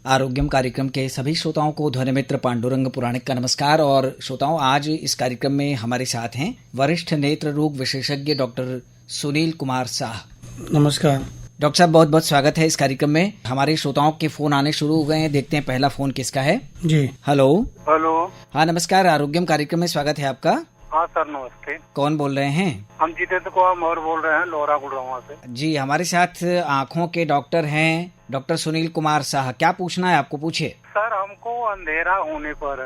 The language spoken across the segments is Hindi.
आरोग्यम कार्यक्रम के सभी श्रोताओं को ध्वनि मित्र पांडुरंग पुराणिक का नमस्कार। और श्रोताओं, आज इस कार्यक्रम में हमारे साथ हैं वरिष्ठ नेत्र रोग विशेषज्ञ डॉक्टर सुनील कुमार शाह। नमस्कार डॉक्टर साहब, बहुत बहुत स्वागत है इस कार्यक्रम में। हमारे श्रोताओं के फोन आने शुरू हो गए हैं, देखते हैं पहला फोन किसका है। जी हेलो। हेलो। हाँ नमस्कार, आरोग्यम कार्यक्रम में स्वागत है आपका। हाँ सर, नमस्ते। कौन बोल रहे हैं? हम जितेंद्र कुमार मौर्य बोल रहे हैं, लोहरा गुड़गांव से। जी, हमारे साथ आँखों के डॉक्टर हैं डॉक्टर सुनील कुमार शाह। क्या पूछना है आपको, पूछिए। सर, हमको अंधेरा होने पर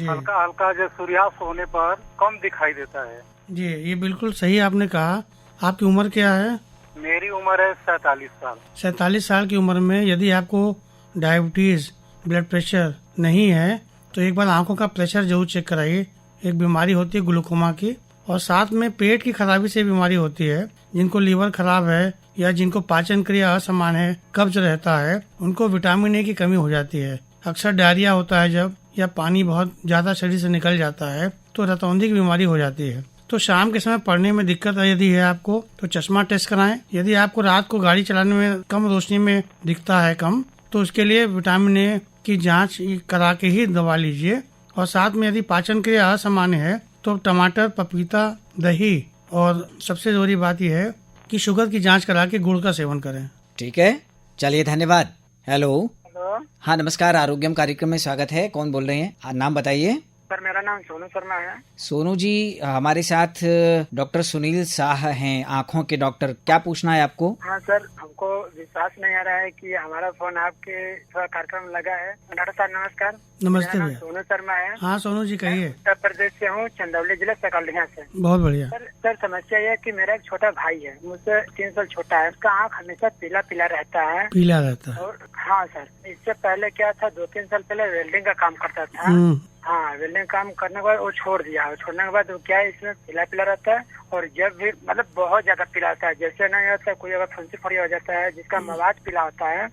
हल्का हल्का जो सूर्यास्त होने पर कम दिखाई देता है। जी, ये बिल्कुल सही आपने कहा। आपकी उम्र क्या है? मेरी उम्र है 47 साल। 47 साल की उम्र में यदि आपको डायबिटीज, ब्लड प्रेशर नहीं है तो एक बार आंखों का प्रेशर जरूर चेक कराइए। एक बीमारी होती है ग्लूकोमा की, और साथ में पेट की खराबी से बीमारी होती है। जिनको लीवर खराब है या जिनको पाचन क्रिया असमान है, कब्ज रहता है, उनको विटामिन ए की कमी हो जाती है। अक्सर डायरिया होता है जब, या पानी बहुत ज्यादा शरीर से निकल जाता है तो रतौंधी की बीमारी हो जाती है। तो शाम के समय पढ़ने में दिक्कत यदि है आपको तो चश्मा टेस्ट कराएं। यदि आपको रात को गाड़ी चलाने में कम रोशनी में दिखता है कम, तो उसके लिए विटामिन ए की जांच करा के ही दवा लीजिए। और साथ में यदि पाचन क्रिया असामान्य है तो टमाटर, पपीता, दही, और सबसे जरूरी बात यह है कि शुगर की जांच करा के गुड़ का सेवन करें। ठीक है, चलिए, धन्यवाद। हेलो। हेलो। हाँ नमस्कार, आरोग्यम कार्यक्रम में स्वागत है। कौन बोल रहे हैं? नाम बताइए। सर, मेरा नाम सोनू शर्मा है। सोनू जी, हमारे साथ डॉक्टर सुनील शाह हैं, आँखों के डॉक्टर। क्या पूछना है आपको? हाँ सर, हमको विश्वास नहीं आ रहा है कि हमारा फोन आपके कार्यक्रम लगा है। डॉक्टर साहब नमस्कार। नमस्ते मेरा नाम भैया। सोनू शर्मा है। हाँ सोनू जी, कहिए। उत्तर प्रदेश से हूँ, चंदौली जिला सकलडिया से। बहुत बढ़िया। सर, समस्या यह है कि मेरा एक छोटा भाई है, मुझसे 3 साल छोटा है। उसका आँख हमेशा पीला पीला रहता है। पीला रहता है? और हाँ सर, इससे पहले क्या था, 2-3 साल पहले वेल्डिंग का काम करता था। हाँ, वेल्डिंग काम करने के बाद वो छोड़ दिया। छोड़ने के बाद वो क्या है, इसमें पीला पीला रहता है। और जब भी मतलब बहुत ज्यादा पीला होता है, जैसे नहीं होता कोई अगर फुंसी फड़ी हो जाता है जिसका मवाद पीला होता है,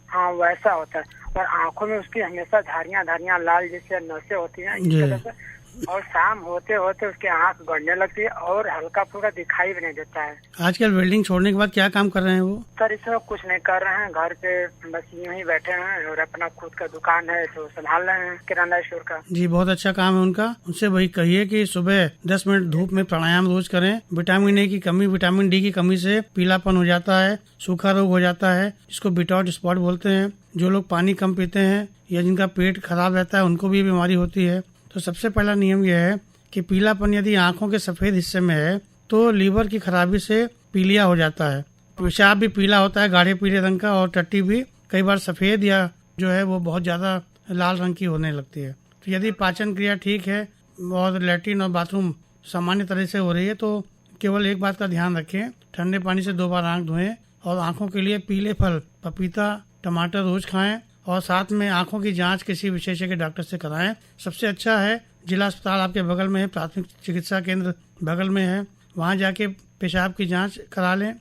हाँ वैसा होता है। और आंखों में उसकी हमेशा धारियां लाल जैसे नसें होती हैं इस तरह से। और शाम होते होते उसकी आंख गड़ने लगती है और हल्का फुल्का दिखाई भी नहीं देता है। आजकल वेल्डिंग छोड़ने के बाद क्या काम कर रहे हैं वो? सर, इसमें कुछ नहीं कर रहे हैं, घर पे बस यूं ही बैठे हैं। और अपना खुद का दुकान है तो संभाल रहे हैं, किराना स्टोर का। जी, बहुत अच्छा काम है उनका। उनसे वही कहिए कि सुबह 10 मिनट धूप में प्राणायाम रोज करें। विटामिन ए की कमी, विटामिन डी की कमी से पीलापन हो जाता है, सूखा रोग हो जाता है, इसको बिटॉट स्पॉट बोलते हैं। जो लोग पानी कम पीते हैं या जिनका पेट खराब रहता है उनको भी बीमारी होती है। तो सबसे पहला नियम यह है कि पीलापन यदि आंखों के सफेद हिस्से में है तो लीवर की खराबी से पीलिया हो जाता है। पेशाब भी पीला होता है, गाढ़े पीले रंग का, और टट्टी भी कई बार सफेद या जो है वो बहुत ज्यादा लाल रंग की होने लगती है। तो यदि पाचन क्रिया ठीक है और लैट्रिन और बाथरूम सामान्य तरह से हो रही है तो केवल एक बात का ध्यान रखें, ठंडे पानी से 2 बार आंख धोएं। और आंखों के लिए पीले फल, पपीता, टमाटर रोज खाएं। और साथ में आंखों की जांच किसी विशेषज्ञ डॉक्टर से कराएं। सबसे अच्छा है जिला अस्पताल आपके बगल में है, प्राथमिक चिकित्सा केंद्र बगल में है, वहां जाके पेशाब की जांच करा लें।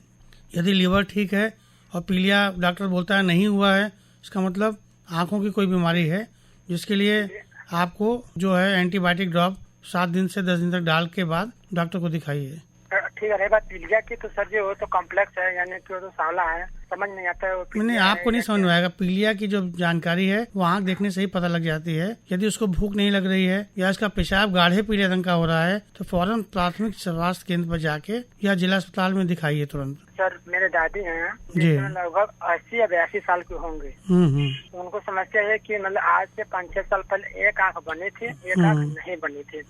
यदि लीवर ठीक है और पीलिया डॉक्टर बोलता है नहीं हुआ है, इसका मतलब आंखों की कोई बीमारी है, जिसके लिए आपको जो है एंटीबायोटिक ड्रॉप 7 दिन से 10 दिन तक डाल के बाद डॉक्टर को दिखाइए। ठीक है। रही बात पीलिया की, तो सर जी वो तो कॉम्प्लेक्स है, यानी कि वो तो सावला है, समझ नहीं आता है वो। नहीं, आपको नहीं समझ में आएगा। पीलिया की जो जानकारी है वो आंख देखने से ही पता लग जाती है। यदि उसको भूख नहीं लग रही है या इसका पेशाब गाढ़े पीले रंग का हो रहा है तो फौरन प्राथमिक स्वास्थ्य केंद्र पर जाके या जिला अस्पताल में दिखाइए तुरंत। सर, मेरे दादी हैं जी, लगभग 80 या 82 साल की होंगे। तो उनको समस्या है कि मतलब आज से 5-6 साल पहले एक आंख बनी थी, एक आंख नहीं बनी थी।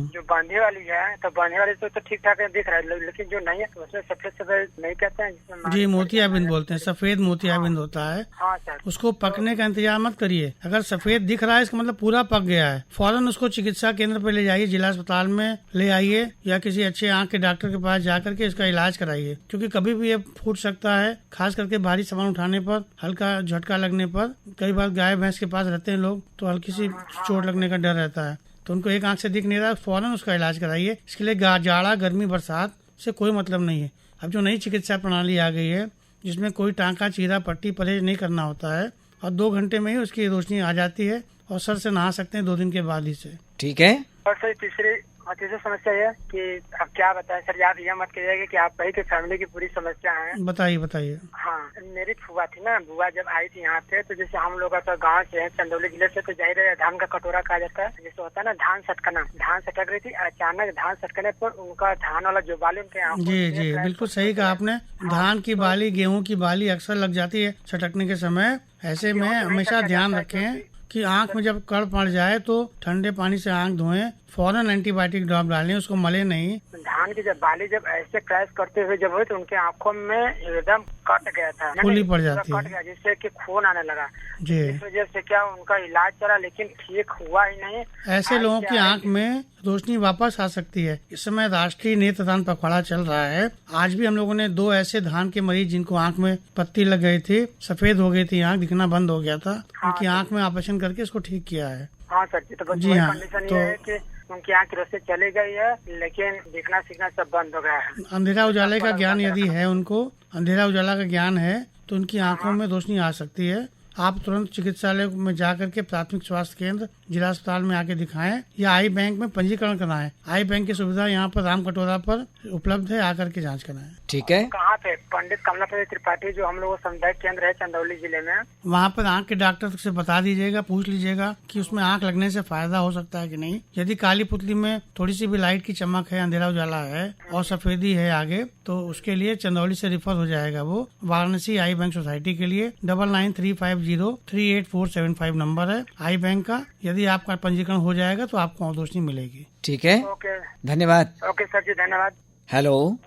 जो बांधे वाली है तो बांधे वाली तो ठीक ठाक दिख रहा है, लेकिन जो नहीं है तो उसमें सफेद सफेद नहीं कहते हैं, जिसमें जी मोतियाबिंद बोलते हैं, सफेद मोतियाबिंद होता है। हाँ सर। उसको पकने का इंतजार मत करिए। अगर सफेद दिख रहा है इसका मतलब पूरा पक गया है। फौरन उसको चिकित्सा केंद्र पे ले जाइए, जिला अस्पताल में ले आइए या किसी अच्छे आंख के डॉक्टर के पास जाकर के इसका इलाज कराइए, क्योंकि कभी भी ये फूट सकता है। खास करके भारी सामान उठाने पर, हल्का झटका लगने पर। कई बार गाय भैंस के पास रहते हैं लोग तो हल्की सी चोट लगने का डर रहता है, तो उनको एक आंख से दिख नहीं रहा, फौरन उसका इलाज कराइए। इसके लिए जाड़ा, गर्मी, बरसात से कोई मतलब नहीं है। अब जो नई चिकित्सा प्रणाली आ गई है जिसमें कोई टांका, चीरा, पट्टी, परहेज नहीं करना होता है और 2 घंटे में ही उसकी रोशनी आ जाती है और सर से नहा सकते हैं 2 दिन के बाद ही से। ठीक है। और सर तीसरी और तीसरी समस्या ये कि अब क्या बताएं सर, आप यह मत कहिएगा कि आप ही की फैमिली की पूरी समस्या है। बताइए बताइए। हाँ, मेरी फुआ थी ना, बुआ जब आई थी यहाँ पे, तो जैसे हम लोग का गाँव से है, चंदौली जिले से, तो जाहिर है धान का कटोरा कहा जाता है, जैसे होता है ना धान सटकना, धान सटक रही थी, अचानक धान सटकने पर उनका धान वाला जो बाली उनके आंखों जी जी बिल्कुल सही कहा आपने। धान की बाली, गेहूं की बाली अक्सर लग जाती है सटकने के समय। ऐसे में हमेशा ध्यान रखें कि आंख में जब कड़ पड़ जाए तो ठंडे पानी से आंख धोएं, फौरन एंटीबायोटिक ड्रॉप डालें, उसको मले नहीं। धान की जब बाली जब ऐसे क्रैश करते हुए जब हुई तो उनके आंखों में एकदम कट गया था, फूली पड़ जाती कट है गया, जिससे कि खून आने लगा। जी। इस वजह से क्या उनका इलाज चला, लेकिन ठीक हुआ ही नहीं। ऐसे लोगों की आंख में रोशनी वापस आ सकती है। इस समय राष्ट्रीय नेत्रदान पखवाड़ा चल रहा है। आज भी हम लोगों ने 2 ऐसे धान के मरीज जिनको आंख में पत्ती लग गई थी, सफेद हो गई थी आंख, दिखना बंद हो गया था, उनकी आंख में ऑपरेशन करके इसको ठीक किया है। हाँ सर जी, तो जी हाँ, कंडीशन तो ये है कि उनकी आंख की रोशनी चली गई है, लेकिन दिखना सीखना सब बंद हो गया है। अंधेरा उजाले का ज्ञान यदि है, उनको अंधेरा उजाला का ज्ञान है, तो उनकी आंखों में रोशनी आ सकती है। आप तुरंत चिकित्सालय में जाकर के प्राथमिक स्वास्थ्य केंद्र, जिला अस्पताल में आके दिखाएं या आई बैंक में पंजीकरण कराएं। आई बैंक की सुविधा यहाँ पर राम कटोरा पर उपलब्ध है, आकर के जांच कराएं। ठीक है। कहाँ पे? पंडित कमलापति त्रिपाठी जो हम लोग सामुदायिक केंद्र है चंदौली जिले में, वहाँ पर आंख के डॉक्टर से बता दीजिएगा, पूछ लीजिएगा कि उसमें आंख लगने से फायदा हो सकता है कि नहीं। यदि काली पुतली में थोड़ी सी भी लाइट की चमक है, अंधेरा उजाला है और सफेदी है आगे, तो उसके लिए चंदौली से रिफर हो जाएगा वो वाराणसी आई बैंक सोसाइटी के लिए। 9935038475 नंबर है आई बैंक का। यदि आपका पंजीकरण हो जाएगा तो आपको रोशनी मिलेगी। ठीक है, ओके धन्यवाद। ओके सर जी, धन्यवाद। हेलो।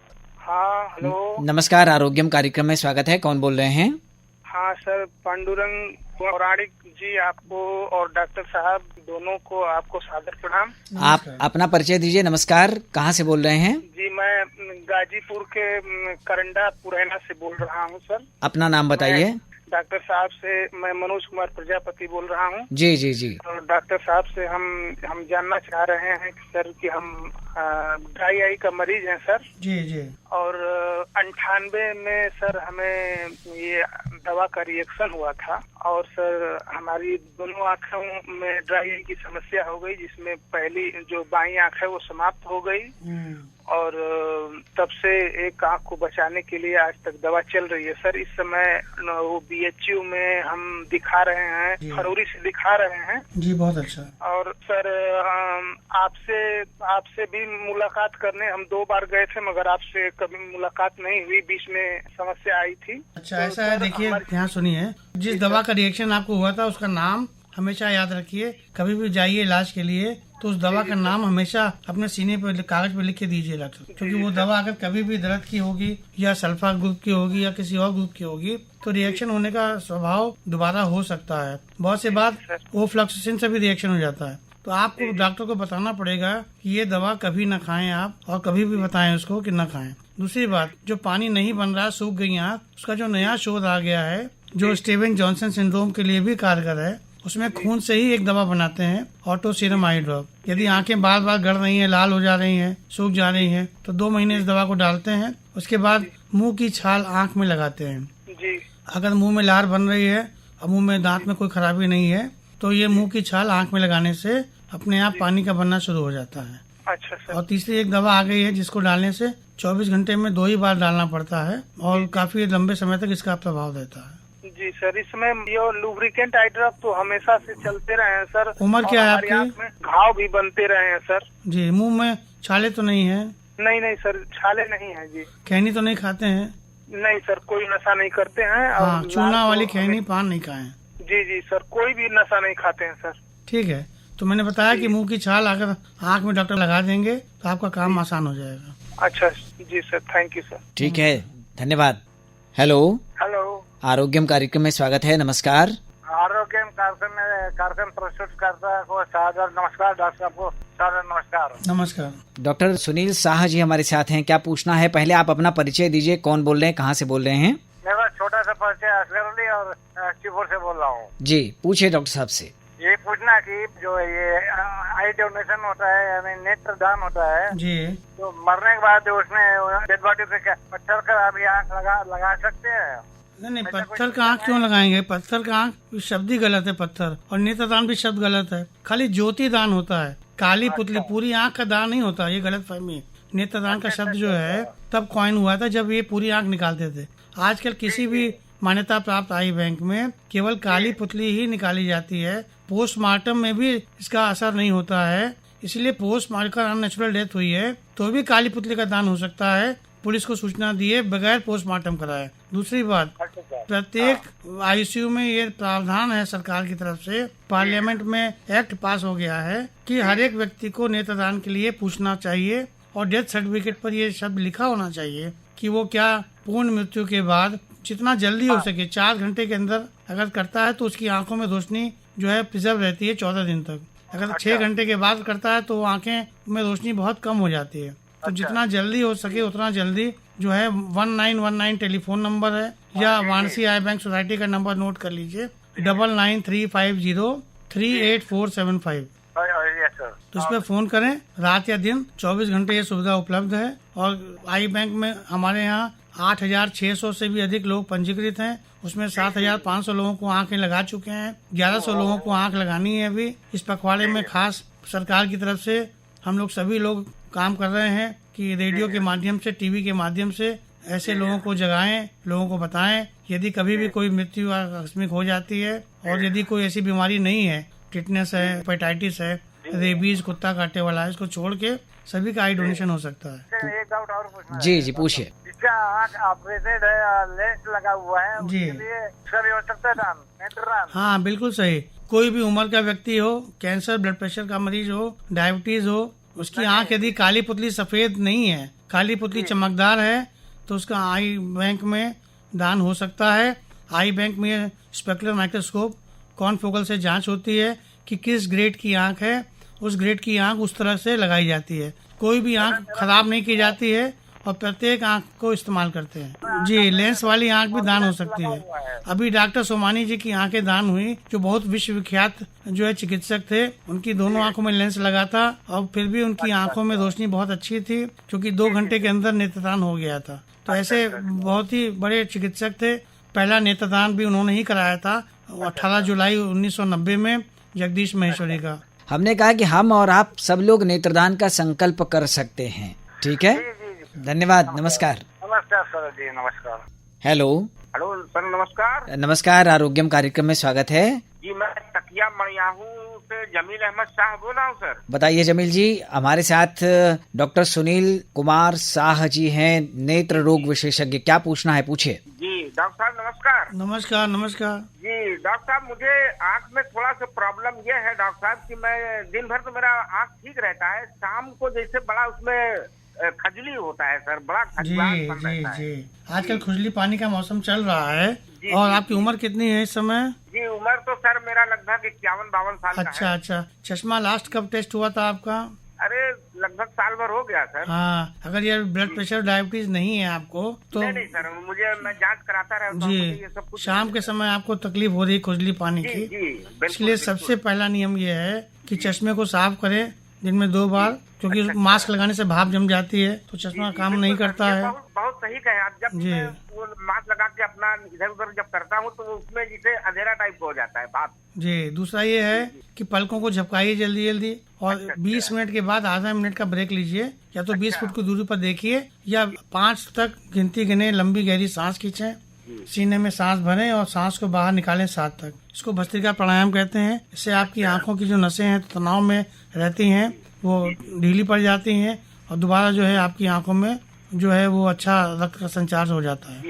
हाँ हेलो। नमस्कार, आरोग्यम कार्यक्रम में स्वागत है। कौन बोल रहे हैं? हाँ सर, पांडुरंग पौराणिक जी, आपको और डॉक्टर साहब दोनों को आपको सादर प्रणाम। आप अपना परिचय दीजिए। नमस्कार, कहाँ से बोल रहे हैं? जी, मैं गाजीपुर के करंडा पुरैना से बोल रहा हूँ सर। अपना नाम बताइए। डॉक्टर साहब से मैं मनोज कुमार प्रजापति बोल रहा हूँ। जी जी जी। और डॉक्टर साहब से हम जानना चाह रहे हैं कि सर कि हम ड्राई आई का मरीज हैं सर। जी जी। और 98 में सर हमें ये दवा का रिएक्शन हुआ था, और सर हमारी दोनों आँखों में ड्राई आई की समस्या हो गई, जिसमें पहली जो बाई आँख है वो समाप्त हो गई, और तब से एक आँख को बचाने के लिए आज तक दवा चल रही है सर। इस समय वो BHU में हम दिखा रहे हैं, फरवरी से दिखा रहे हैं। जी, बहुत अच्छा। और सर आपसे भी मुलाकात करने हम 2 बार गए थे, मगर आपसे कभी मुलाकात नहीं हुई, बीच में समस्या आई थी। अच्छा, तो ऐसा है, देखिए यहाँ सुनिए, जिस दवा का रिएक्शन आपको हुआ था उसका नाम हमेशा याद रखिए। कभी भी जाइए इलाज के लिए तो उस दवा का नाम हमेशा अपने सीने पर कागज पे लिख के दीजिए डॉक्टर, क्योंकि वो दवा अगर कभी भी दर्द की होगी या सल्फा ग्रुप की होगी या किसी और ग्रुप की होगी तो रिएक्शन होने का स्वभाव दोबारा हो सकता है। बहुत से बार वो फ्लक्सेशन से भी रिएक्शन हो जाता है, तो आपको डॉक्टर को बताना पड़ेगा कि ये दवा कभी न खाएं आप, और कभी भी बताएं उसको कि न खाएं। दूसरी बात, जो पानी नहीं बन रहा, सूख गई आँख, उसका जो नया शोध आ गया है जो स्टीवन जॉनसन सिंड्रोम के लिए भी कारगर है, उसमें खून से ही एक दवा बनाते हैं, ऑटो सीरम आई ड्रॉप। यदि आंखें बार बार गड़ रही हैं, लाल हो जा रही हैं, सूख जा रही हैं, तो 2 महीने इस दवा को डालते हैं। उसके बाद मुंह की छाल आंख में लगाते हैं जी। अगर मुंह में लार बन रही है और मुंह में दांत में कोई खराबी नहीं है तो ये मुंह की छाल आंख में लगाने से अपने आप पानी का बनना शुरू हो जाता है। अच्छा सर। और तीसरी एक दवा आ गई है जिसको डालने से 24 घंटे में 2 ही बार डालना पड़ता है और काफी लंबे समय तक इसका प्रभाव देता है। जी सर, इसमें ये लुब्रिकेंट आई ड्रॉप तो हमेशा से चलते रहे हैं सर। उम्र क्या है आपकी? घाव भी बनते रहे हैं सर। जी, मुंह में छाले तो नहीं है? नहीं सर, छाले नहीं है जी। खैनी तो नहीं खाते हैं? नहीं सर, कोई नशा नहीं करते हैं। हाँ, चूना वाली खैनी पान नहीं खाए? जी सर, कोई भी नशा नहीं खाते हैं सर। ठीक है, तो मैंने बताया कि मुंह की छाल अगर आँख में डॉक्टर लगा देंगे तो आपका काम आसान हो जाएगा। अच्छा जी सर, थैंक यू सर। ठीक है, धन्यवाद। हेलो। आरोग्यम कार्यक्रम में स्वागत है। नमस्कार। आरोग्यम कार्यक्रम प्रस्तुत करता को सादर नमस्कार। डॉक्टर साहब को सादर नमस्कार। नमस्कार। डॉक्टर सुनील शाह जी हमारे साथ हैं। क्या पूछना है? पहले आप अपना परिचय दीजिए। कौन बोल रहे हैं, कहाँ से बोल रहे हैं? मेरा छोटा सा परिचय असगर अली और शिवपुर से बोल रहा हूँ। जी, पूछिए डॉक्टर साहब से। ये पूछना कि जो ये आई डोनेशन होता है, यानी नेत्र दान होता है जी, तो मरने के बाद उसमें डेड बॉडी पे क्या पत्थर का आप आँख लगा सकते हैं? नहीं, पत्थर का आँख क्यों लगाएंगे? पत्थर का आँख शब्द ही गलत है, पत्थर, और नेत्रदान भी शब्द गलत है। खाली ज्योति दान होता है। काली पुतली पूरी आंख का दान नहीं होता, ये गलत फहमी है। नेत्रदान का शब्द जो है तब कॉइन हुआ था जब ये पूरी आंख निकालते थे। आजकल किसी भी मान्यता प्राप्त आई बैंक में केवल काली पुतली ही निकाली जाती है। पोस्टमार्टम में भी इसका असर नहीं होता है, इसलिए पोस्टमार्टम अननेचुरल डेथ हुई है तो भी काली पुतली का दान हो सकता है, पुलिस को सूचना दिए बगैर पोस्टमार्टम कराए। दूसरी बात, प्रत्येक आईसीयू में ये प्रावधान है सरकार की तरफ से, पार्लियामेंट में एक्ट पास हो गया है कि हर एक व्यक्ति को नेत्रदान के लिए पूछना चाहिए और डेथ सर्टिफिकेट पर ये शब्द लिखा होना चाहिए कि वो क्या पूर्ण मृत्यु के बाद जितना जल्दी हो सके 4 घंटे के अंदर अगर करता है तो उसकी आंखों में रोशनी जो है प्रिजर्व रहती है 14 दिन तक। अगर 6 घंटे के बाद करता है तो आंखें में रोशनी बहुत कम हो जाती है। तो जितना जल्दी हो सके उतना जल्दी जो है 1919 टेलीफोन नंबर है या वाराणसी आई बैंक सोसाइटी का नंबर नोट कर लीजिए 9935038475। तो इस पर फोन करें, रात या दिन 24 घंटे ये सुविधा उपलब्ध है। और आई बैंक में हमारे यहाँ 8,600 से भी अधिक लोग पंजीकृत हैं, उसमें 7,500 लोगों को आंखें लगा चुके हैं, 1,100 लोगों को आंख लगानी है अभी। इस पखवाड़े में खास सरकार की तरफ से हम लोग सभी लोग काम कर रहे हैं कि रेडियो के माध्यम से, टीवी के माध्यम से ऐसे लोगों को जगाएं, लोगों को बताएं यदि कभी भी कोई मृत्यु आकस्मिक हो जाती है और यदि कोई ऐसी बीमारी नहीं है, टिटनेस है, हेपेटाइटिस है, रेबीज कुत्ता काटने वाला है, इसको छोड़ के सभी का आई डोनेशन हो सकता है। एक डाउट और पूछना है। जी पूछिए। जिसका आँख ऑपरेटेड है, लेंस लगा हुआ है, जी। उसके लिए उसका भी हो सकता है दान, नेत्रदान? हाँ बिल्कुल सही। कोई भी उम्र का व्यक्ति हो, कैंसर, ब्लड प्रेशर का मरीज हो, डायबिटीज हो, उसकी आंख यदि काली पुतली सफेद नहीं है, काली पुतली चमकदार है, तो उसका आई बैंक में दान हो सकता है। आई बैंक में स्पेकुलर माइक्रोस्कोप कॉन्फोकल से जांच होती है कि किस ग्रेड की आंख है, उस ग्रेड की आंख उस तरह से लगाई जाती है। कोई भी आंख खराब नहीं की जाती है और प्रत्येक आंख को इस्तेमाल करते हैं। जी, लेंस वाली आंख भी दान हो सकती है। अभी डॉक्टर सोमानी जी की आंखें दान हुई, जो बहुत विश्वविख्यात जो है चिकित्सक थे, उनकी दोनों आंखों में लेंस लगा था और फिर भी उनकी आंखों में रोशनी बहुत अच्छी थी, क्योंकि 2 घंटे के अंदर नेत्रदान हो गया था। तो ऐसे बहुत ही बड़े चिकित्सक थे। पहला नेत्रदान भी उन्होंने ही कराया था 18 जुलाई 1990 में जगदीश महेश्वरी का। हमने कहा कि हम और आप सब लोग नेत्रदान का संकल्प कर सकते हैं। ठीक है, धन्यवाद, नमस्कार। नमस्कार सर जी, नमस्कार। हेलो। हेलो सर, नमस्कार। नमस्कार, आरोग्यम कार्यक्रम में स्वागत है जी, मैं तकिया मड़ियाहू से जमील अहमद शाह बोल रहा हूँ सर। बताइए जमील जी, हमारे साथ डॉक्टर सुनील कुमार शाह जी हैं, नेत्र रोग विशेषज्ञ। क्या पूछना है, पूछिए। जी डॉक्टर साहब नमस्कार। नमस्कार। नमस्कार जी डॉक्टर साहब, मुझे आंख में थोड़ा सा प्रॉब्लम ये है डॉक्टर साहब कि मैं दिन भर तो मेरा आंख ठीक रहता है, शाम को जैसे बड़ा उसमें खजली होता है सर, बड़ा जी खजलापन जी रहता है। जी आजकल खुजली पानी का मौसम चल रहा है। और आपकी उम्र कितनी है इस समय? जी उम्र तो सर मेरा लगभग 51-52 साल का है। अच्छा। चश्मा लास्ट कब टेस्ट हुआ था आपका? अरे लगभग साल भर हो गया सर। हाँ, अगर ये ब्लड प्रेशर डायबिटीज नहीं है आपको तो नहीं सर, मुझे मैं जांच कराता रहता हूँ, मुझे ये सब जी, कुछ शाम के समय आपको तकलीफ हो रही है खुजली पानी की, इसलिए सबसे पहला नियम ये है कि चश्मे को साफ करें दिन में 2 बार, क्योंकि मास्क लगाने से भाप जम जाती है तो चश्मा काम नहीं करता है। बहुत सही कहे आप। जब जी। मैं वो मास्क लगा के अपना इधर उधर जब करता हूँ तो उसमें जैसे अंधेरा टाइप हो जाता है भाप। जी, दूसरा ये है कि पलकों को झपकाइए जल्दी जल्दी और 20 मिनट के बाद आधा मिनट का ब्रेक लीजिए, या तो 20 फुट की दूरी पर देखिए या 5 तक गिनती गिने, लंबी गहरी सांस खींचें, सीने में सांस भरें और सांस को बाहर निकालें 7 तक। इसको भस्त्रिका प्राणायाम कहते हैं। इससे आपकी आंखों की जो नसें हैं तनाव में रहती हैं वो ढीली पड़ जाती हैं और दोबारा जो है आपकी आंखों में जो है वो अच्छा रक्त का संचार हो जाता है।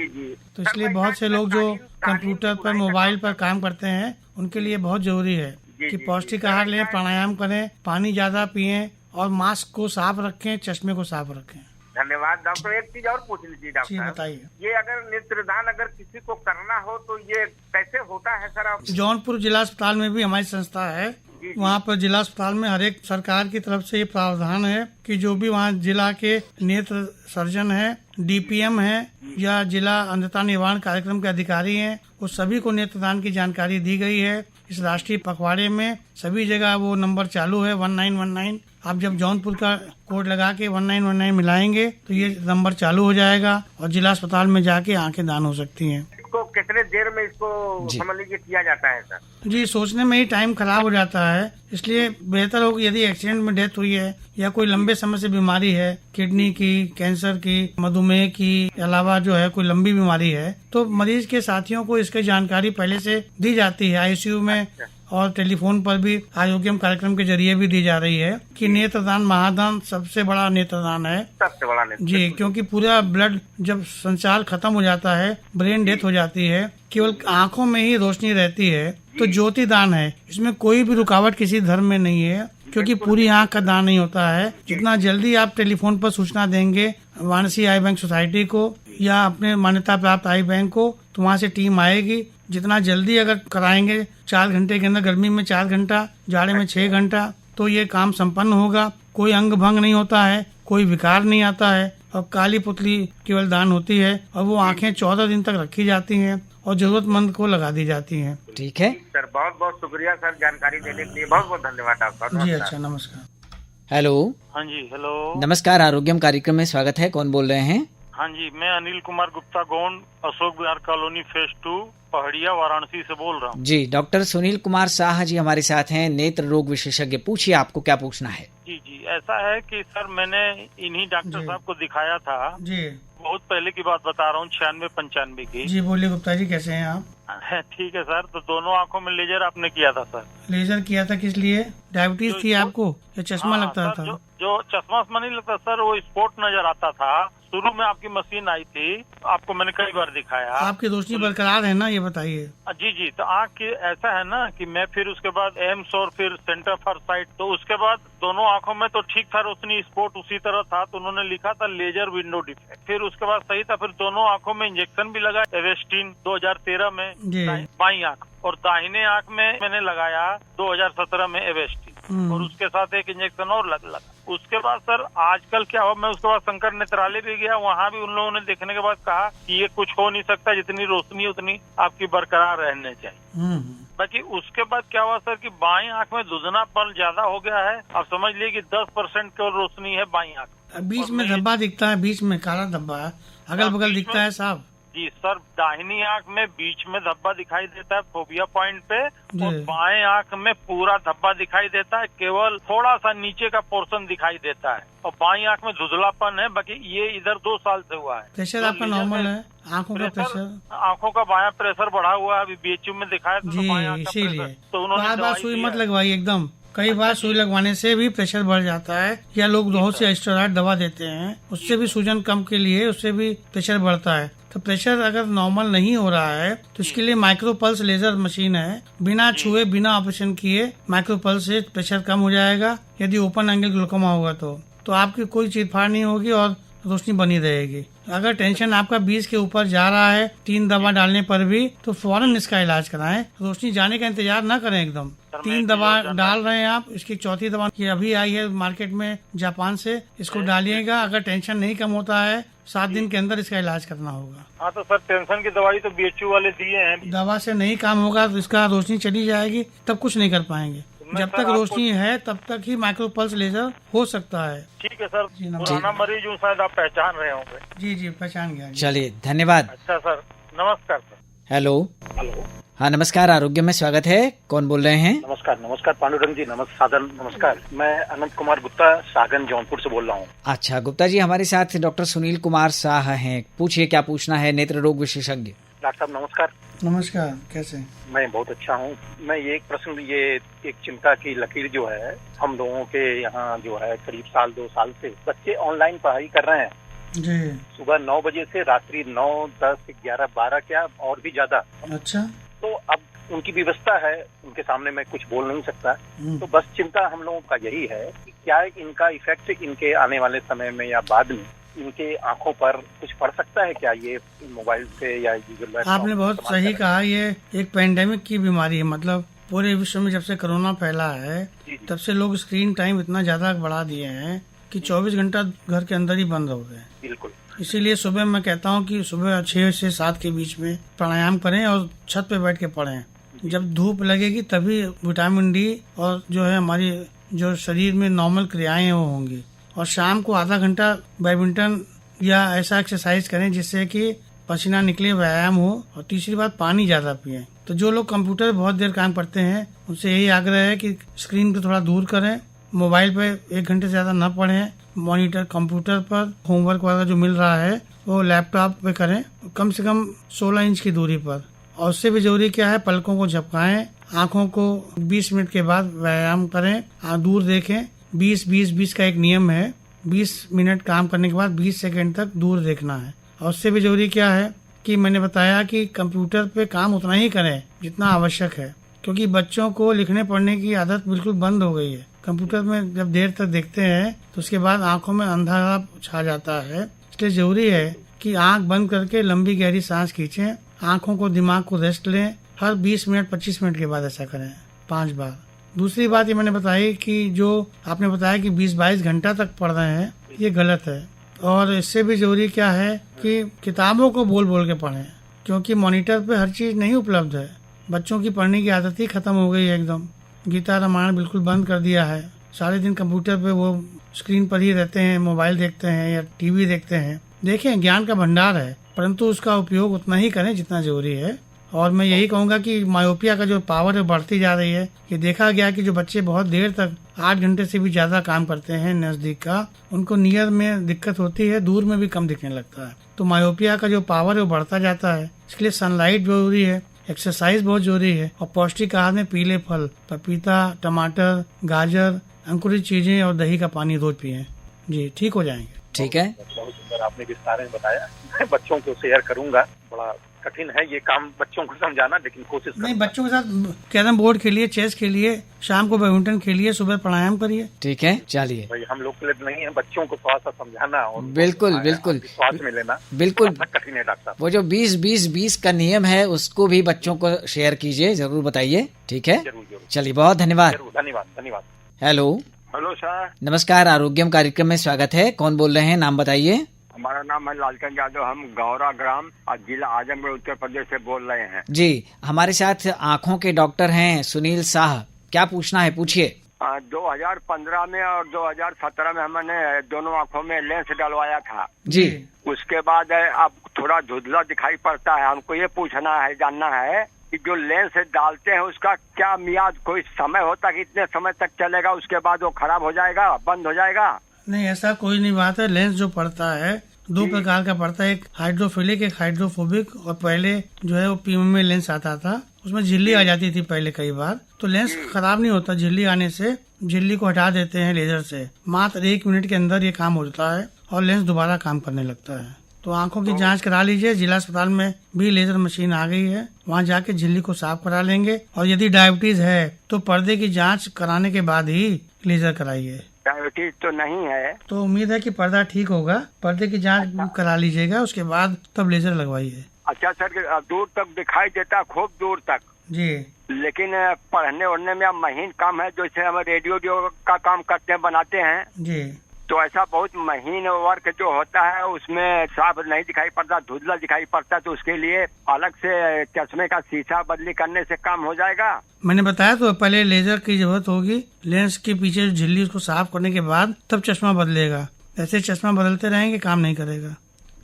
तो इसलिए बहुत से लोग जो कंप्यूटर पर, मोबाइल पर काम करते हैं उनके लिए बहुत जरूरी है कि पौष्टिक आहार लें, प्राणायाम करें, पानी ज्यादा पिएं और मास्क को साफ रखें, चश्मे को साफ रखें। धन्यवाद डॉक्टर। एक चीज और पूछनी थी डॉक्टर साहब। बताइए। ये अगर नेत्रदान अगर किसी को करना हो तो ये कैसे होता है सर? आप जौनपुर जिला अस्पताल में भी हमारी संस्था है, वहाँ पर जिला अस्पताल में हर एक सरकार की तरफ से ये प्रावधान है कि जो भी वहाँ जिला के नेत्र सर्जन है, डीपीएम है या जिला अंधता निवारण कार्यक्रम के अधिकारी हैं, वो सभी को नेत्रदान की जानकारी दी गई है। इस राष्ट्रीय पखवाड़े में सभी जगह वो नंबर चालू है 1919। आप जब जौनपुर का कोड लगा के 1919 मिलाएंगे तो ये नंबर चालू हो जाएगा और जिला अस्पताल में जाके आंखें दान हो सकती हैं। इसको कितने देर में इसको जी। समझ लीजिए किया जाता है सर? जी, सोचने में ही टाइम खराब हो जाता है। इसलिए बेहतर हो कि यदि एक्सीडेंट में डेथ हुई है या कोई लंबे समय से बीमारी है, किडनी की, कैंसर की, मधुमेह की अलावा जो है कोई लंबी बीमारी है, तो मरीज के साथियों को इसकी जानकारी पहले से दी जाती है आईसीयू में, और टेलीफोन पर भी आरोग्यम कार्यक्रम के जरिए भी दी जा रही है कि नेत्रदान महादान सबसे बड़ा नेत्रदान है। सबसे बड़ा नेत्र। जी, क्योंकि पूरा ब्लड जब संचार खत्म हो जाता है, ब्रेन डेथ हो जाती है, केवल आंखों में ही रोशनी रहती है, तो ज्योति दान है। इसमें कोई भी रुकावट किसी धर्म में नहीं है, क्योंकि पूरी आंख का दान नहीं होता है। जितना जल्दी आप टेलीफोन पर सूचना देंगे वाराणसी आई बैंक सोसाइटी को या अपने मान्यता प्राप्त आई बैंक को, तो वहाँ से टीम आएगी। जितना जल्दी अगर कराएंगे 4 घंटे के अंदर, गर्मी में 4 घंटा, जाड़े में 6 घंटा, तो ये काम संपन्न होगा। कोई अंग भंग नहीं होता है, कोई विकार नहीं आता है, और काली पुतली केवल दान होती है, और वो आंखें 14 दिन तक रखी जाती हैं और जरूरतमंद को लगा दी जाती हैं। ठीक है सर, बहुत बहुत शुक्रिया सर जानकारी देने के लिए। बहुत बहुत धन्यवाद आपका। जी अच्छा, नमस्कार। हेलो, हाँ जी, हेलो। नमस्कार, आरोग्यम कार्यक्रम में स्वागत है। कौन बोल रहे हैं? हाँ जी, मैं अनिल कुमार गुप्ता गोंड, अशोक विहार कॉलोनी फेज 2, पहाड़िया, वाराणसी से बोल रहा हूँ। जी, डॉक्टर सुनील कुमार शाह जी हमारे साथ हैं, नेत्र रोग विशेषज्ञ। पूछिए, आपको क्या पूछना है? जी, ऐसा है कि सर मैंने इन्हीं डॉक्टर जी। साहब को दिखाया था। जी बहुत पहले की बात बता रहा हूँ, 96-95 की। जी, बोलिए गुप्ता जी, कैसे हैं आप? ठीक है सर। तो दोनों आंखों में लेजर आपने किया था सर? लेजर किया था, किस लिए? डायबिटीज थी आपको या चश्मा हाँ, लगता सर, था? जो चश्मा नहीं लगता सर, वो स्पॉट नजर आता था। शुरू में आपकी मशीन आई थी, आपको मैंने कई बार दिखाया। आपकी रोशनी बरकरार है ना, ये बताइए। जी, तो आँख की ऐसा है ना कि मैं फिर उसके बाद एम्स और फिर सेंटर फॉर साइट, तो उसके बाद दोनों आंखों में तो ठीक था, रोशनी स्पॉट उसी तरह था, तो उन्होंने लिखा था लेजर विंडो डिफेक्ट। फिर उसके बाद सही था, फिर दोनों आंखों में इंजेक्शन भी लगा एवेस्टिन 2013 में जी। बाईं आंख, और दाहिने आंख में मैंने लगाया 2017 में एवेस्टिन, और उसके साथ एक इंजेक्शन और लगा। उसके बाद सर आजकल क्या हुआ, मैं उसके बाद शंकर नेत्रालय भी गया, वहाँ भी उन लोगों ने देखने के बाद कहा कि ये कुछ हो नहीं सकता, जितनी रोशनी उतनी आपकी बरकरार रहने चाहिए। बाकी उसके बाद क्या हुआ सर कि बाईं आंख में धुंधलापन ज्यादा हो गया है। आप समझ लीजिए कि 10% केवल रोशनी है बाईं आंख। बीच में धब्बा दिखता है, बीच में काला धब्बा है, अगल बगल दिखता है साहब। जी सर, दाहिनी आंख में बीच में धब्बा दिखाई देता है फोबिया पॉइंट पे, और बाएं आंख में पूरा धब्बा दिखाई देता है, केवल थोड़ा सा नीचे का पोर्शन दिखाई देता है, और बाईं आंख में धुंधलापन है। बाकी ये इधर 2 साल से हुआ है। प्रेशर आपका नॉर्मल है? आंखों का प्रेशर? आंखों का बायां प्रेशर बढ़ा हुआ है, अभी बीएचयू में दिखाया था। जी, इसीलिए तो उन्होंने बार बार सुई मत लगवाइए एकदम। कई बार सुई लगवाने से भी प्रेशर बढ़ जाता है, या लोग बहुत से स्टेरॉइड दवा देते हैं, उससे भी सूजन कम के लिए उससे भी प्रेशर बढ़ता है। तो प्रेशर अगर नॉर्मल नहीं हो रहा है तो इसके लिए माइक्रोपल्स लेजर मशीन है, बिना छुए बिना ऑपरेशन किए माइक्रोपल्स से प्रेशर कम हो जाएगा। यदि ओपन एंगल ग्लूकोमा होगा तो आपकी कोई चीरफाड़ नहीं होगी और रोशनी बनी रहेगी। अगर टेंशन आपका 20 के ऊपर जा रहा है 3 दवा डालने पर भी, तो फौरन इसका इलाज कराएं। रोशनी जाने का इंतजार न करें एकदम। 3 दवा डाल रहे हैं आप, इसकी 4थी दवा की अभी आई है मार्केट में जापान से, इसको डालिएगा। अगर टेंशन नहीं कम होता है 7 दिन के अंदर इसका इलाज करना होगा। हाँ, तो सर टेंशन की दवाई तो बीएचयू वाले दिए हैं। दवा से नहीं काम होगा तो इसका रोशनी चली जाएगी, तब कुछ नहीं कर पाएंगे। जब तक रोशनी है तब तक ही माइक्रोपल्स लेजर हो सकता है। ठीक है सर, पुराना मरीज हूँ, शायद आप पहचान रहे होंगे। जी, पहचान गया। चलिए, धन्यवाद। अच्छा सर, नमस्कार सर। हेलो, हेलो, हाँ नमस्कार, आरोग्य में स्वागत है। कौन बोल रहे हैं? नमस्कार पांडुरंग जी, नमस्कार। मैं अनंत कुमार गुप्ता सागन जौनपुर से बोल रहा हूँ। अच्छा गुप्ता जी, हमारे साथ डॉक्टर सुनील कुमार शाह हैं। पूछिए, क्या पूछना है, नेत्र रोग विशेषज्ञ। डॉक्टर साहब नमस्कार। नमस्कार, कैसे? मैं बहुत अच्छा हूँ। मैं ये एक प्रश्न, ये एक चिंता की लकीर जो है, हम लोगों के यहाँ जो है करीब 1-2 साल से बच्चे ऑनलाइन पढ़ाई कर रहे हैं जी। सुबह 9 बजे से रात्रि 9, 10, 11, 12 क्या और भी ज्यादा। अच्छा। तो अब उनकी व्यवस्था है, उनके सामने मैं कुछ बोल नहीं सकता। तो बस चिंता हम लोगों का यही है कि क्या इनका इफेक्ट इनके आने वाले समय में या बाद में इनके आंखों पर कुछ पड़ सकता है क्या, ये मोबाइल से या आपने बहुत सही कहा, ये एक पेंडेमिक की बीमारी है। मतलब पूरे विश्व में जब से कोरोना फैला है तब से लोग स्क्रीन टाइम इतना ज्यादा बढ़ा दिए हैं कि 24 घंटा घर के अंदर ही बंद हो गए। बिल्कुल। इसीलिए सुबह मैं कहता हूँ कि सुबह 6 से 7 के बीच में प्राणायाम करें और छत पे बैठ के पढ़ें। जब धूप लगेगी तभी विटामिन डी और जो है हमारी जो शरीर में नॉर्मल क्रियाएं हैं वो होंगी। और शाम को आधा घंटा बैडमिंटन या ऐसा एक्सरसाइज करें जिससे कि पसीना निकले, व्यायाम हो, और तीसरी बात पानी ज्यादा पिए। तो जो लोग कंप्यूटर बहुत देर काम करते हैं उनसे यही आग्रह है कि स्क्रीन को थोड़ा दूर करें, मोबाइल पे 1 घंटे से ज्यादा न पढ़ें, मॉनिटर कंप्यूटर पर होमवर्क वगैरह जो मिल रहा है वो लैपटॉप पे करें, कम से कम 16 इंच की दूरी पर। और उससे भी जरूरी क्या है, पलकों को झपकाएं, आंखों को 20 मिनट के बाद व्यायाम करें, दूर देखें। 20-20-20 का एक नियम है, 20 मिनट काम करने के बाद 20 सेकंड तक दूर देखना है। और उससे भी जरूरी क्या है कि मैंने बताया कि कंप्यूटर पे काम उतना ही करें जितना आवश्यक है, क्योंकि बच्चों को लिखने पढ़ने की आदत बिल्कुल बंद हो गई है। कंप्यूटर में जब देर तक देखते हैं तो उसके बाद आंखों में अंधारा छा जाता है। इसलिए जरूरी है कि आंख बंद करके लंबी गहरी सांस खींचें, आंखों को दिमाग को रेस्ट लें। हर 20 मिनट 25 मिनट के बाद ऐसा करें 5 बार। दूसरी बात ये मैंने बताई कि जो आपने बताया कि 20-22 घंटा तक पढ़ रहे हैं, ये गलत है। और इससे भी जरूरी क्या है कि किताबों को बोल बोल के पढ़ें, क्योंकि मॉनिटर पे हर चीज नहीं उपलब्ध है। बच्चों की पढ़ने की आदत ही खत्म हो गई है एकदम। गीता रामायण बिल्कुल बंद कर दिया है, सारे दिन कंप्यूटर पे वो स्क्रीन पर ही रहते हैं, मोबाइल देखते हैं या टीवी देखते हैं। देखें, ज्ञान का भंडार है, परंतु उसका उपयोग उतना ही करें जितना जरूरी है। और मैं यही कहूंगा कि मायोपिया का जो पावर है बढ़ती जा रही है। ये देखा गया कि जो बच्चे बहुत देर तक 8 घंटे से भी ज्यादा काम करते हैं नजदीक का, उनको नियर में दिक्कत होती है, दूर में भी कम दिखने लगता है। तो मायोपिया का जो पावर है वो बढ़ता जाता है। इसके लिए सनलाइट जरूरी है, एक्सरसाइज बहुत जरूरी है, और पौष्टिक आहार में पीले फल, पपीता, टमाटर, गाजर, अंकुरित चीजें और दही का पानी रोज पिए। जी, ठीक हो जाएंगे। ठीक है, बहुत सुंदर आपने विस्तार में बताया। मैं बच्चों को शेयर करूंगा। बड़ा कठिन है ये काम बच्चों को समझाना, लेकिन कोशिश नहीं, बच्चों के साथ कैरम बोर्ड खेलिए, चेस खेलिए, शाम को बैडमिंटन खेलिए, सुबह प्राणायाम करिए। ठीक है, चलिए। भाई हम लोग के लिए नहीं है, बच्चों को थोड़ा सा समझाना और बिल्कुल बिल्कुल विश्वास में लेना बिल्कुल कठिन है डॉक्टर साहब। वो जो 20-20-20 का नियम है उसको भी बच्चों को शेयर कीजिए, जरूर बताइए। ठीक है, जरूर जरूर। चलिए, बहुत धन्यवाद। जरूर, धन्यवाद धन्यवाद। हेलो हेलो सर, नमस्कार, आरोग्यम कार्यक्रम में स्वागत है। कौन बोल रहे हैं, नाम बताइए। हमारा नाम है लालचंद यादव, हम गौरा ग्राम और जिला आजमगढ़ उत्तर प्रदेश से बोल रहे हैं। जी, हमारे साथ आंखों के डॉक्टर हैं सुनील शाह, क्या पूछना है पूछिए। 2015 में और 2017 में हमने दोनों आंखों में लेंस डलवाया था जी। उसके बाद अब थोड़ा धुंधला दिखाई पड़ता है। हमको ये पूछना है, जानना है कि जो लेंस डालते हैं उसका क्या मियाद, कोई समय होता है कि इतने समय तक चलेगा, उसके बाद वो खराब हो जाएगा, बंद हो जाएगा? नहीं, ऐसा कोई नहीं बात है। लेंस जो पड़ता है 2 प्रकार का पड़ता है, एक हाइड्रोफिलिक, एक हाइड्रोफोबिक। और पहले जो है वो पीएमए लेंस आता था, उसमें झिल्ली आ जाती थी पहले कई बार। तो लेंस खराब नहीं होता, झिल्ली आने से झिल्ली को हटा देते हैं लेजर से, मात्र 1 मिनट के अंदर ये काम होता है और लेंस दोबारा काम करने लगता है। तो आंखों की जांच करा लीजिए, जिला अस्पताल में भी लेजर मशीन आ गई है, वहाँ जाके झिल्ली को साफ करा लेंगे। और यदि डायबिटीज है तो पर्दे की जांच कराने के बाद ही लेजर कराइए। डायबिटीज तो नहीं है तो उम्मीद है कि पर्दा ठीक होगा, पर्दे की जांच करा लीजिएगा, उसके बाद तब लेजर लगवाइए। अच्छा सर, दूर तक दिखाई देता, खूब दूर तक जी। लेकिन पढ़ने उड़ने में अब महीन काम है, जैसे हम रेडियो का काम करते हैं, बनाते हैं जी। तो ऐसा बहुत महीन वर्क जो होता है उसमें साफ नहीं दिखाई पड़ता, धुंधला दिखाई पड़ता, तो उसके लिए अलग से चश्मे का शीशा बदली करने से काम हो जाएगा? मैंने बताया तो पहले लेजर की जरूरत होगी, लेंस के पीछे जो झिल्ली उसको साफ करने के बाद तब चश्मा बदलेगा। ऐसे चश्मा बदलते रहेंगे काम नहीं करेगा।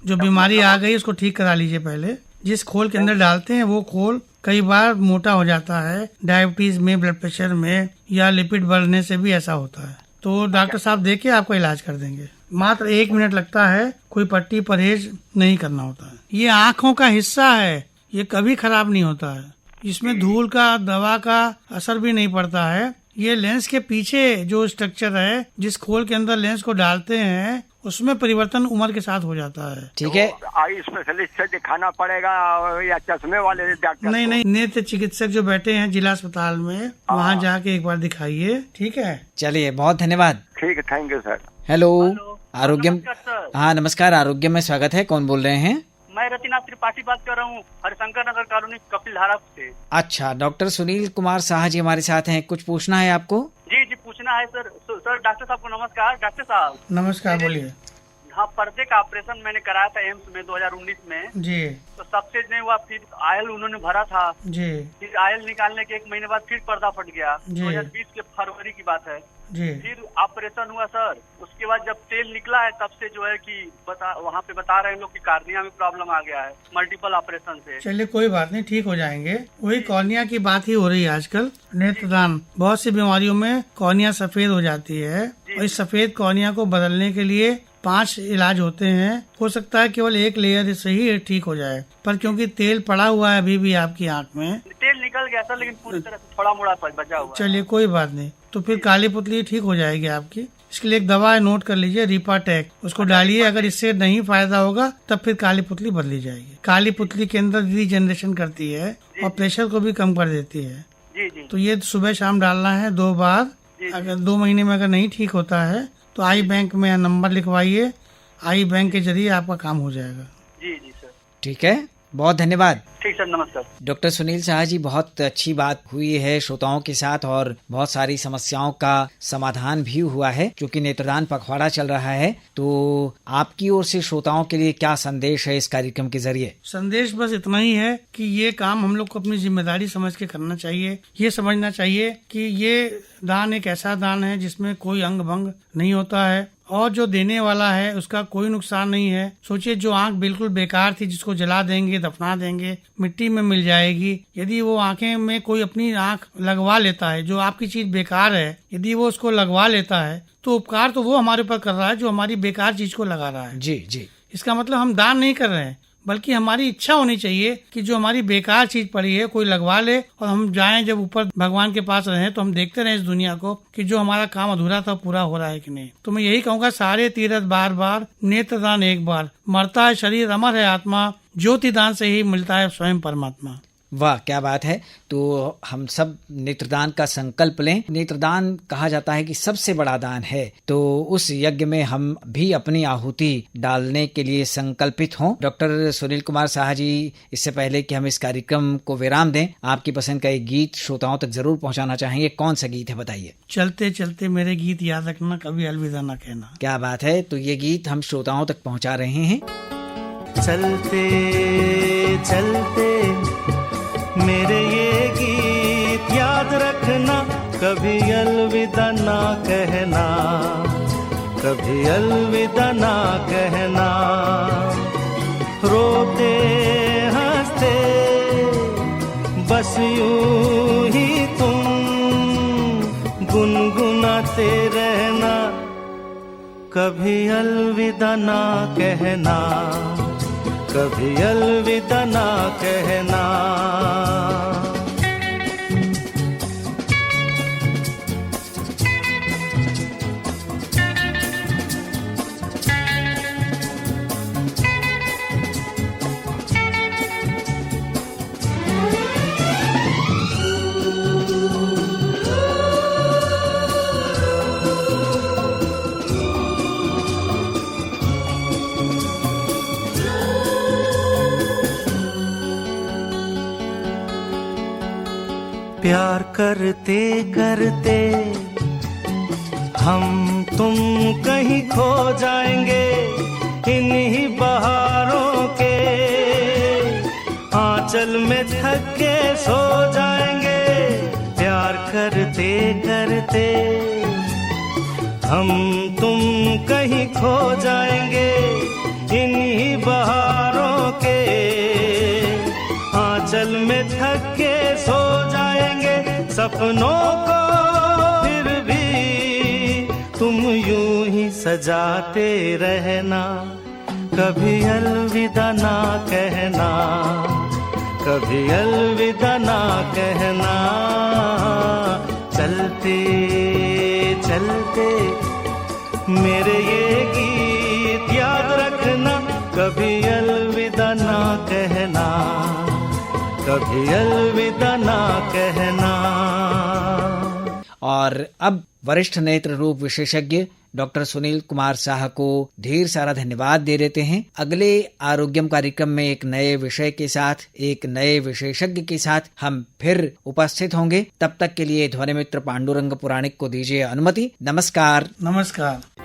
जो बीमारी आ गई उसको ठीक करा लीजिए पहले। जिस खोल के अंदर डालते हैं वो खोल कई बार मोटा हो जाता है, डायबिटीज में, ब्लड प्रेशर में या लिपिड बढ़ने से भी ऐसा होता है। तो डॉक्टर साहब देख के आपको इलाज कर देंगे। मात्र 1 मिनट लगता है, कोई पट्टी परहेज नहीं करना होता है। ये आँखों का हिस्सा है, ये कभी खराब नहीं होता है। इसमें धूल का, दवा का असर भी नहीं पड़ता है। ये लेंस के पीछे जो स्ट्रक्चर है, जिस खोल के अंदर लेंस को डालते हैं, उसमें परिवर्तन उम्र के साथ हो जाता है। ठीक है, आई स्पेशलिस्ट से दिखाना पड़ेगा या चश्मे वाले डॉक्टर? नहीं नहीं, नेत्र चिकित्सक जो बैठे हैं जिला अस्पताल में, वहाँ जाके एक बार दिखाइए। ठीक है, चलिए, बहुत धन्यवाद। ठीक है, थैंक यू सर। हेलो, आरोग्यम। हाँ नमस्कार, आरोग्यम में स्वागत है। कौन बोल रहे हैं? मैं रतिनाथ त्रिपाठी बात कर रहा हूँ, हरिशंकर नगर कॉलोनी, कपिल धारा से। अच्छा, डॉक्टर सुनील कुमार शाह जी हमारे साथ हैं, कुछ पूछना है आपको? जी जी, पूछना है सर। सर डॉक्टर साहब को नमस्कार। डॉक्टर साहब नमस्कार, बोलिए। हाँ, पर्दे का ऑपरेशन मैंने कराया था एम्स में 2019 में जी। तो सक्सेस नहीं हुआ। फिर आयल उन्होंने भरा था जी। फिर आयल निकालने के 1 महीने बाद फिर पर्दा फट गया। जी। 2020 के फरवरी की बात है। जी। फिर ऑपरेशन हुआ सर, उसके बाद जब तेल निकला है तब से जो है कि वहाँ पे बता रहे हैं लोग कि कार्निया में प्रॉब्लम आ गया है मल्टीपल ऑपरेशन से। चलिए कोई बात नहीं, ठीक हो जाएंगे। वही कॉर्निया की बात ही हो रही है आजकल। नेत्रदान, बहुत सी बीमारियों में कॉर्निया सफेद हो जाती है और इस सफेद कॉर्निया को बदलने के लिए 5 इलाज होते हैं। हो सकता है केवल एक लेयर से ही ठीक हो जाए, पर क्योंकि तेल पड़ा हुआ है अभी भी आपकी आंख में, तेल निकल गया सर, लेकिन पूरी तरह से थोड़ा मोड़ा बचा हुआ है। चलिए कोई बात नहीं, तो फिर काली पुतली ठीक हो जाएगी आपकी। इसके लिए एक दवा है, नोट कर लीजिए, रिपाटेक, उसको डालिए। अगर इससे नहीं फायदा होगा तब फिर काली पुतली बदली जाएगी। काली पुतली के अंदर रीजनरेशन करती है और प्रेशर को भी कम कर देती है। जी जी। तो ये सुबह शाम डालना है 2 बार। अगर 2 महीने में अगर नहीं ठीक होता है तो आई बैंक में नंबर लिखवाइए, आई बैंक के जरिए आपका काम हो जाएगा। जी जी सर। ठीक है, बहुत धन्यवाद। ठीक सर, नमस्कार। डॉक्टर सुनील शाह जी, बहुत अच्छी बात हुई है श्रोताओं के साथ और बहुत सारी समस्याओं का समाधान भी हुआ है। क्योंकि नेत्रदान पखवाड़ा चल रहा है, तो आपकी ओर से श्रोताओं के लिए क्या संदेश है इस कार्यक्रम के जरिए? संदेश बस इतना ही है कि ये काम हम लोग को अपनी जिम्मेदारी समझ के करना चाहिए। ये समझना चाहिए कि ये दान एक ऐसा दान है जिसमें कोई अंग भंग नहीं होता है और जो देने वाला है उसका कोई नुकसान नहीं है। सोचिए, जो आंख बिल्कुल बेकार थी, जिसको जला देंगे, दफना देंगे, मिट्टी में मिल जाएगी, यदि वो आंखें में कोई अपनी आंख लगवा लेता है, जो आपकी चीज बेकार है, यदि वो उसको लगवा लेता है तो उपकार तो वो हमारे ऊपर कर रहा है जो हमारी बेकार चीज को लगा रहा है। जी जी। इसका मतलब हम दान नहीं कर रहे हैं, बल्कि हमारी इच्छा होनी चाहिए कि जो हमारी बेकार चीज पड़ी है कोई लगवा ले और हम जाएं, जब ऊपर भगवान के पास रहें तो हम देखते रहें इस दुनिया को कि जो हमारा काम अधूरा था पूरा हो रहा है कि नहीं। तो मैं यही कहूँगा, सारे तीर्थ बार बार, नेत्रदान एक बार, मरता है शरीर अमर है आत्मा, ज्योति दान से ही मिलता है स्वयं परमात्मा। वाह, क्या बात है। तो हम सब नेत्रदान का संकल्प लें। नेत्रदान कहा जाता है कि सबसे बड़ा दान है, तो उस यज्ञ में हम भी अपनी आहुति डालने के लिए संकल्पित हों। डॉक्टर सुनील कुमार शाह जी, इससे पहले कि हम इस कार्यक्रम को विराम दें, आपकी पसंद का एक गीत श्रोताओं तक जरूर पहुंचाना चाहेंगे। कौन सा गीत है बताइए? चलते चलते मेरे गीत याद रखना, कभी अलविदा न कहना। क्या बात है, तो ये गीत हम श्रोताओं तक पहुंचा रहे हैं। चलते चलते मेरे ये गीत याद रखना, कभी अलविदा ना कहना, कभी अलविदा ना कहना। रोते हंसते बस यूं ही तुम गुनगुनाते रहना, कभी अलविदा ना कहना, कभी अलविदा ना कहना। प्यार करते करते हम तुम कहीं खो जाएंगे, इन्हीं बहारों के आंचल में थक के सो जाएंगे। प्यार करते करते हम तुम कहीं खो जाएंगे, इन्हीं बहारों के आंचल में थक के सो जाएंगे। सपनों को फिर भी तुम यूं ही सजाते रहना, कभी अलविदा ना कहना, कभी अलविदा ना कहना। चलते चलते मेरे ये गीत याद रखना, कभी अलविदा ना कहना, कभी अलविदा ना कहना। और अब वरिष्ठ नेत्र रोग विशेषज्ञ डॉक्टर सुनील कुमार शाह को ढेर सारा धन्यवाद दे देते हैं। अगले आरोग्यम कार्यक्रम में एक नए विषय के साथ, एक नए विशेषज्ञ के साथ हम फिर उपस्थित होंगे। तब तक के लिए ध्वनि मित्र पांडुरंग पुराणिक को दीजिए अनुमति। नमस्कार। नमस्कार।